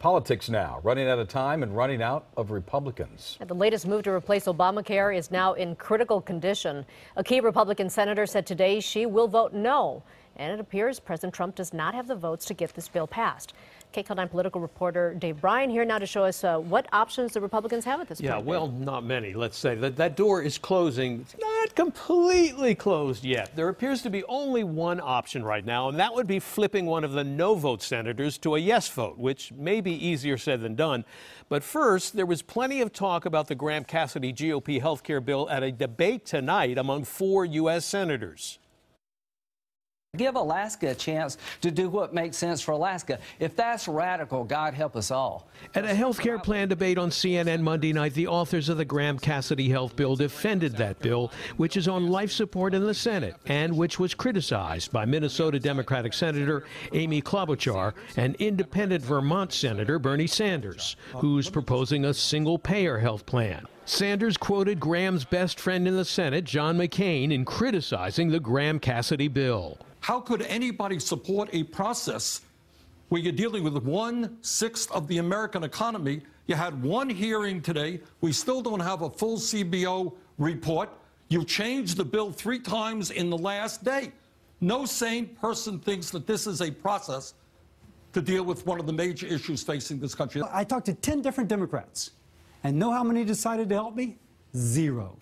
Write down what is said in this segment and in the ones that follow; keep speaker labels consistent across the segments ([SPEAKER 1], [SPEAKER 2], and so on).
[SPEAKER 1] Politics now, running out of time and running out of Republicans.
[SPEAKER 2] The latest move to replace Obamacare is now in critical condition. A key Republican senator said today she will vote no. And it appears President Trump does not have the votes to get this bill passed. KCAL 9 political reporter Dave Bryan here now to show us what options the Republicans have at this point.
[SPEAKER 3] Yeah, well, not many. Let's say that door is closing. It's not completely closed yet. There appears to be only one option right now, and that would be flipping one of the no-vote senators to a yes vote, which may be easier said than done. But first, there was plenty of talk about the Graham-Cassidy GOP health care bill at a debate tonight among 4 U.S. senators.
[SPEAKER 4] Give Alaska a chance to do what makes sense for Alaska. If that's radical, God help us all.
[SPEAKER 3] At a health care plan debate on CNN Monday night, the authors of the Graham-Cassidy health bill defended that bill, which is on life support in the Senate and which was criticized by Minnesota Democratic Senator Amy Klobuchar and independent Vermont Senator Bernie Sanders, who's proposing a single-payer health plan. Sanders quoted Graham's best friend in the Senate, John McCain, in criticizing the Graham-Cassidy bill.
[SPEAKER 5] How could anybody support a process where you're dealing with 1/6 of the American economy? You had one hearing today. We still don't have a full CBO report. You changed the bill 3 times in the last day. No sane person thinks that this is a process to deal with one of the major issues facing this country.
[SPEAKER 6] I talked to 10 different Democrats, and know how many decided to help me? 0.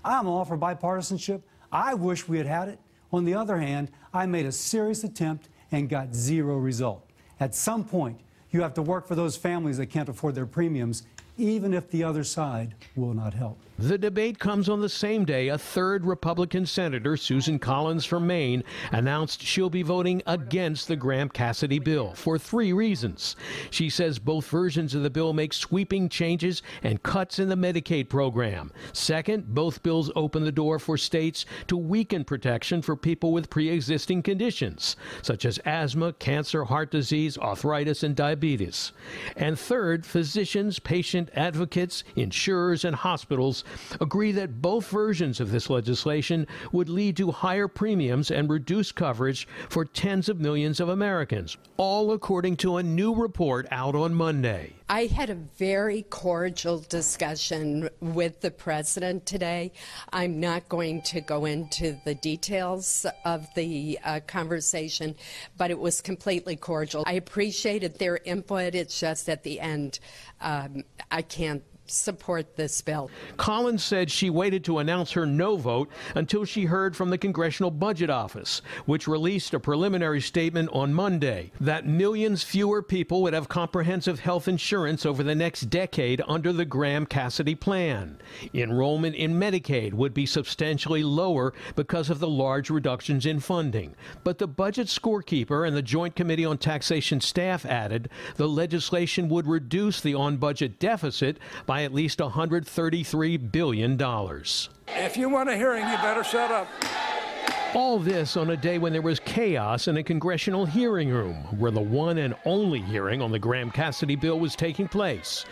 [SPEAKER 6] I'm all for bipartisanship. I wish we had had it. On the other hand, I made a serious attempt and got 0 result. At some point, you have to work for those families that can't afford their premiums, even if the other side will not help.
[SPEAKER 3] The debate comes on the same day a 3rd Republican senator, Susan Collins from Maine, announced she'll be voting against the Graham-Cassidy bill for 3 reasons. She says both versions of the bill make sweeping changes and cuts in the Medicaid program. Second, both bills open the door for states to weaken protection for people with pre-existing conditions, such as asthma, cancer, heart disease, arthritis, and diabetes. And third, physicians, patient advocates, insurers, and hospitals agree that both versions of this legislation would lead to higher premiums and reduced coverage for tens of millions of Americans, all according to a new report out on Monday.
[SPEAKER 7] I had a very cordial discussion with the president today. I'm not going to go into the details of the conversation, but it was completely cordial. I appreciated their input. It's just at the end, I can't support this bill.
[SPEAKER 3] Collins said she waited to announce her no vote until she heard from the Congressional Budget Office, which released a preliminary statement on Monday that millions fewer people would have comprehensive health insurance over the next decade under the Graham-Cassidy plan. Enrollment in Medicaid would be substantially lower because of the large reductions in funding. But the budget scorekeeper and the Joint Committee on Taxation staff added the legislation would reduce the on-budget deficit by at least $133 billion.
[SPEAKER 8] If you want a hearing, you better shut up.
[SPEAKER 3] All this on a day when there was chaos in a congressional hearing room where the one and only hearing on the Graham-Cassidy bill was taking place.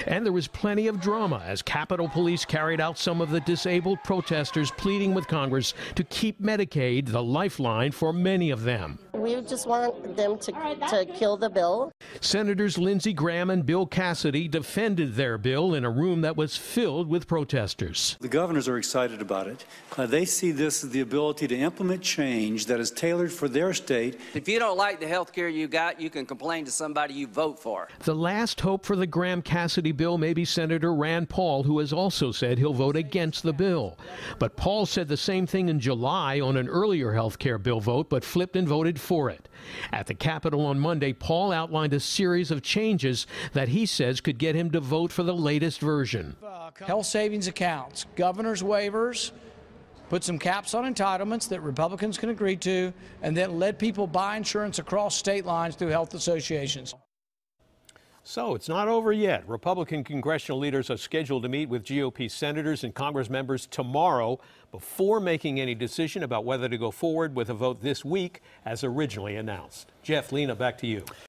[SPEAKER 3] And there was plenty of drama as Capitol Police carried out some of the disabled protesters pleading with Congress to keep Medicaid the lifeline for many of them.
[SPEAKER 9] We just want them to kill the bill.
[SPEAKER 3] Senators Lindsey Graham and Bill Cassidy defended their bill in a room that was filled with protesters.
[SPEAKER 10] The governors are excited about it. They see this as the ability to implement change that is tailored for their state.
[SPEAKER 11] If you don't like the health care you got, you can complain to somebody you vote for.
[SPEAKER 3] The last hope for the Graham-Cassidy bill may be Senator Rand Paul, who has also said he'll vote against the bill. But Paul said the same thing in July on an earlier health care bill vote, but flipped and voted for it. At the Capitol on Monday, Paul outlined a series of changes that he says could get him to vote for the latest version.
[SPEAKER 12] Health savings accounts, governor's waivers, put some caps on entitlements that Republicans can agree to, and then let people buy insurance across state lines through health associations.
[SPEAKER 3] So it's not over yet. Republican congressional leaders are scheduled to meet with GOP senators and Congress members tomorrow before making any decision about whether to go forward with a vote this week as originally announced. Jeff, Lena, back to you.